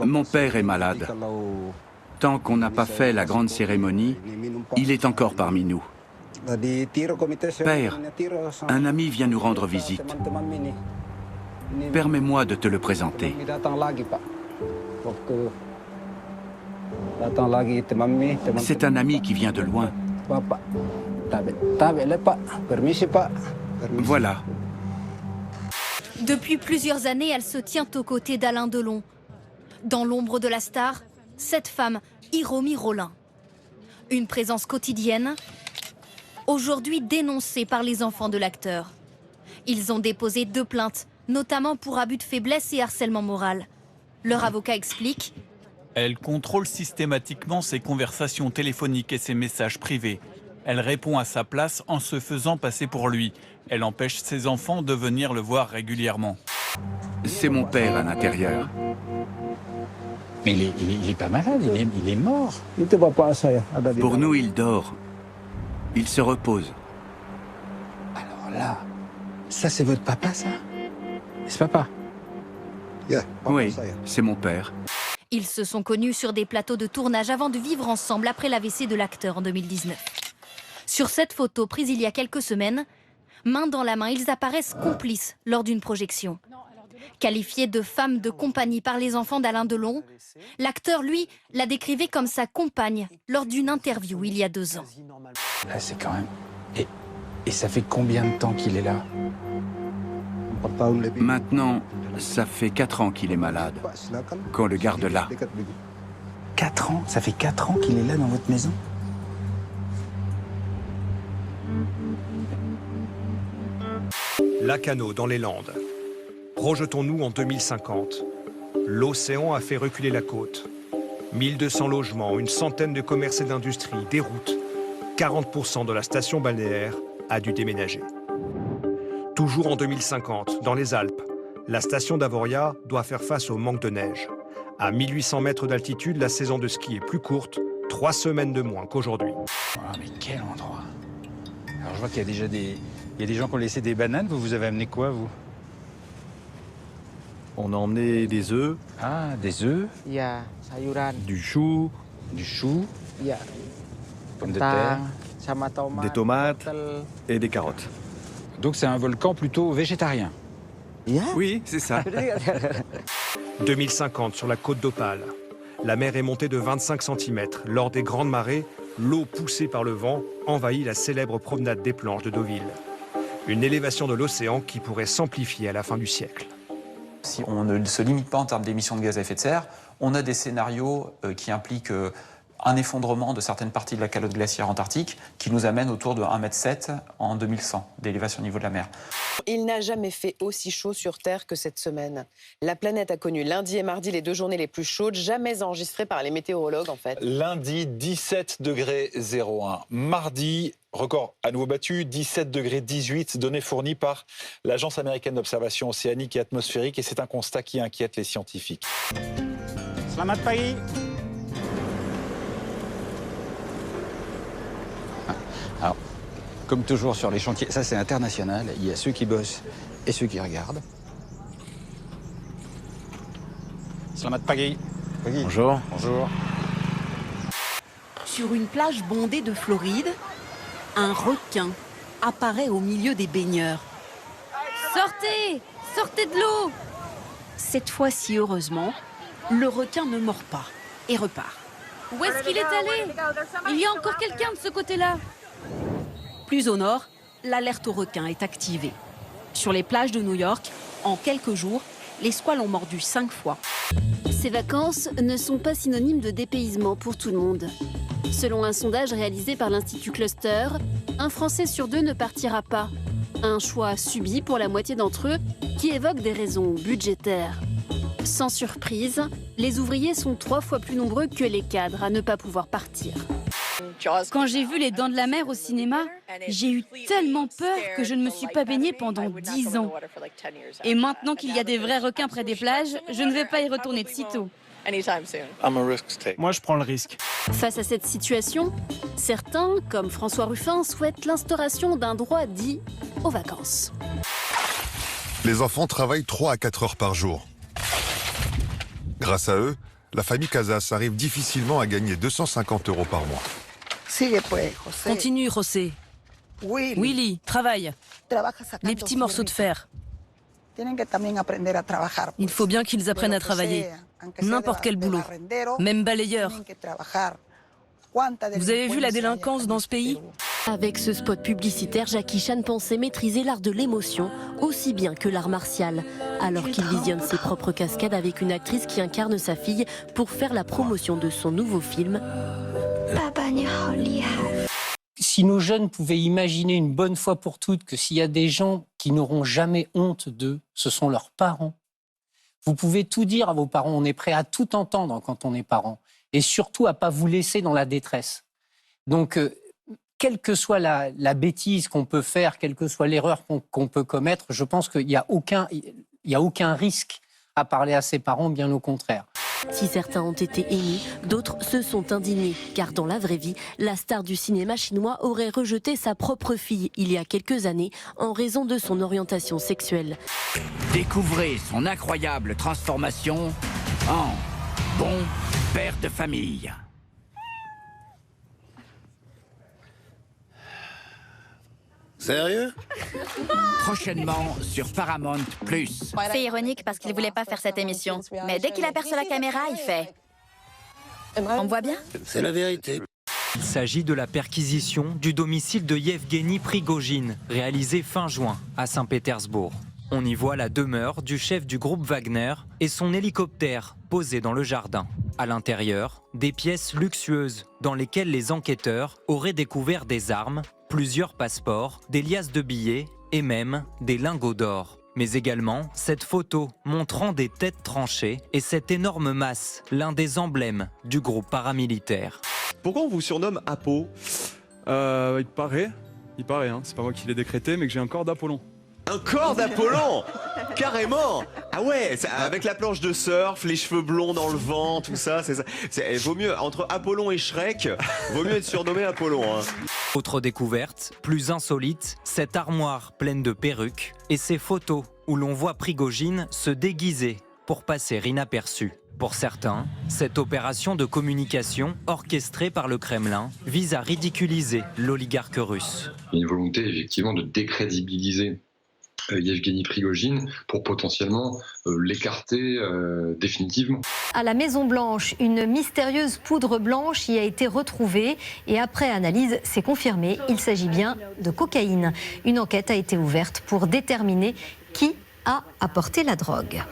Mon père est malade. Tant qu'on n'a pas fait la grande cérémonie, il est encore parmi nous. Père, un ami vient nous rendre visite. Permets-moi de te le présenter. C'est un ami qui vient de loin. Voilà. Depuis plusieurs années, elle se tient aux côtés d'Alain Delon. Dans l'ombre de la star, cette femme, Hiromi Rollin. Une présence quotidienne, aujourd'hui dénoncée par les enfants de l'acteur. Ils ont déposé 2 plaintes, notamment pour abus de faiblesse et harcèlement moral. Leur avocat explique: elle contrôle systématiquement ses conversations téléphoniques et ses messages privés. Elle répond à sa place en se faisant passer pour lui. Elle empêche ses enfants de venir le voir régulièrement. C'est mon père à l'intérieur. Mais il est pas malade, il est mort. Pour nous, il dort. Il se repose. Alors là, ça c'est votre papa, ça? C'est papa? Oui, c'est mon père. Ils se sont connus sur des plateaux de tournage avant de vivre ensemble après l'AVC de l'acteur en 2019. Sur cette photo prise il y a quelques semaines, main dans la main, ils apparaissent complices lors d'une projection. Qualifié de femme de compagnie par les enfants d'Alain Delon, l'acteur, lui, la décrivait comme sa compagne lors d'une interview il y a 2 ans. Là, c'est quand même... Et ça fait combien de temps qu'il est là? Maintenant, ça fait 4 ans qu'il est malade. Qu'on le garde là. 4 ans? Ça fait 4 ans qu'il est là dans votre maison? Lacanau dans les Landes. Projetons-nous en 2050. L'océan a fait reculer la côte. 1200 logements, une centaine de commerces et d'industries, des routes. 40% de la station balnéaire a dû déménager. Toujours en 2050, dans les Alpes, la station d'Avoria doit faire face au manque de neige. À 1800 mètres d'altitude, la saison de ski est plus courte, 3 semaines de moins qu'aujourd'hui. Ah, mais quel endroit! Alors je vois qu'il y a déjà des... Il y a des gens qui ont laissé des bananes. Vous avez amené quoi, vous? On a emmené des œufs, Ah, des œufs, du chou, du chou, Iya, pommes de terre. sama tomat, des tomates wortel. et des carottes. Donc c'est un volcan plutôt végétarien. Oui, c'est ça. 2050 sur la côte d'Opale. La mer est montée de 25 cm. Lors des grandes marées, l'eau poussée par le vent envahit la célèbre promenade des planches de Deauville. Une élévation de l'océan qui pourrait s'amplifier à la fin du siècle. Si on ne se limite pas en termes d'émissions de gaz à effet de serre, on a des scénarios qui impliquent un effondrement de certaines parties de la calotte glaciaire antarctique qui nous amène autour de 1,7 m en 2100 d'élévation au niveau de la mer. Il n'a jamais fait aussi chaud sur Terre que cette semaine. La planète a connu lundi et mardi les 2 journées les plus chaudes jamais enregistrées par les météorologues en fait. Lundi, 17 degrés 01. Mardi, record à nouveau battu, 17 degrés 18, données fournies par l'Agence américaine d'observation océanique et atmosphérique, et c'est un constat qui inquiète les scientifiques. Selamat pagi. Alors, comme toujours sur les chantiers, ça c'est international, il y a ceux qui bossent et ceux qui regardent. Selamat pagi. Bonjour. Bonjour. Sur une plage bondée de Floride, un requin apparaît au milieu des baigneurs. Sortez! Sortez de l'eau! Cette fois-ci, heureusement, le requin ne mord pas et repart. Où est-ce qu'il est allé? Il y a encore quelqu'un de ce côté-là. Plus au nord, l'alerte au requin est activée. Sur les plages de New York, en quelques jours, les squales ont mordu 5 fois. Ces vacances ne sont pas synonymes de dépaysement pour tout le monde. Selon un sondage réalisé par l'Institut Cluster, un Français sur 2 ne partira pas. Un choix subi pour la moitié d'entre eux qui évoque des raisons budgétaires. Sans surprise, les ouvriers sont 3 fois plus nombreux que les cadres à ne pas pouvoir partir. Quand j'ai vu Les Dents de la Mer au cinéma, j'ai eu tellement peur que je ne me suis pas baignée pendant 10 ans. Et maintenant qu'il y a des vrais requins près des plages, je ne vais pas y retourner de sitôt. Moi, je prends le risque. Face à cette situation, certains, comme François Ruffin, souhaitent l'instauration d'un droit dit aux vacances. Les enfants travaillent 3 à 4 heures par jour. Grâce à eux, la famille Casas arrive difficilement à gagner 250 € par mois. Continue, José. Willy, travaille. Les petits morceaux de fer. Il faut bien qu'ils apprennent à travailler. N'importe quel boulot. Même balayeur. Vous avez vu la délinquance dans ce pays ? Avec ce spot publicitaire, Jackie Chan pensait maîtriser l'art de l'émotion aussi bien que l'art martial. Alors qu'il visionne ses propres cascades avec une actrice qui incarne sa fille pour faire la promotion de son nouveau film. Si nos jeunes pouvaient imaginer une bonne fois pour toutes que s'il y a des gens qui n'auront jamais honte d'eux, ce sont leurs parents. Vous pouvez tout dire à vos parents, on est prêt à tout entendre quand on est parent. Et surtout à ne pas vous laisser dans la détresse. Donc, quelle que soit la bêtise qu'on peut faire, quelle que soit l'erreur qu'on peut commettre, je pense qu'il n'y a aucun risque à parler à ses parents, bien au contraire. Si certains ont été émus, d'autres se sont indignés. Car dans la vraie vie, la star du cinéma chinois aurait rejeté sa propre fille il y a quelques années en raison de son orientation sexuelle. Découvrez son incroyable transformation en bon père de famille. Sérieux? Prochainement sur Paramount+. C'est ironique parce qu'il voulait pas faire cette émission. Mais dès qu'il aperçoit la caméra, il fait... On me voit bien? C'est la vérité. Il s'agit de la perquisition du domicile de Yevgeny Prigojine, réalisée fin juin à Saint-Pétersbourg. On y voit la demeure du chef du groupe Wagner et son hélicoptère posé dans le jardin. À l'intérieur, des pièces luxueuses dans lesquelles les enquêteurs auraient découvert des armes, plusieurs passeports, des liasses de billets et même des lingots d'or. Mais également cette photo montrant des têtes tranchées et cette énorme masse, l'un des emblèmes du groupe paramilitaire. Pourquoi on vous surnomme Apo? Il paraît, hein, c'est pas moi qui l'ai décrété, mais que j'ai un corps d'Apollon. Un corps d'Apollon? Carrément. Ah ouais, avec la planche de surf, les cheveux blonds dans le vent, tout ça, c'est ça. Vaut mieux, entre Apollon et Shrek, vaut mieux être surnommé Apollon. Hein. Autre découverte, plus insolite, cette armoire pleine de perruques et ces photos où l'on voit Prigojine se déguiser pour passer inaperçu. Pour certains, cette opération de communication orchestrée par le Kremlin vise à ridiculiser l'oligarque russe. Il y a une volonté effectivement de décrédibiliser Yevgeny Prigojine pour potentiellement l'écarter définitivement. À la Maison-Blanche, une mystérieuse poudre blanche y a été retrouvée et après analyse, c'est confirmé, il s'agit bien de cocaïne. Une enquête a été ouverte pour déterminer qui a apporté la drogue.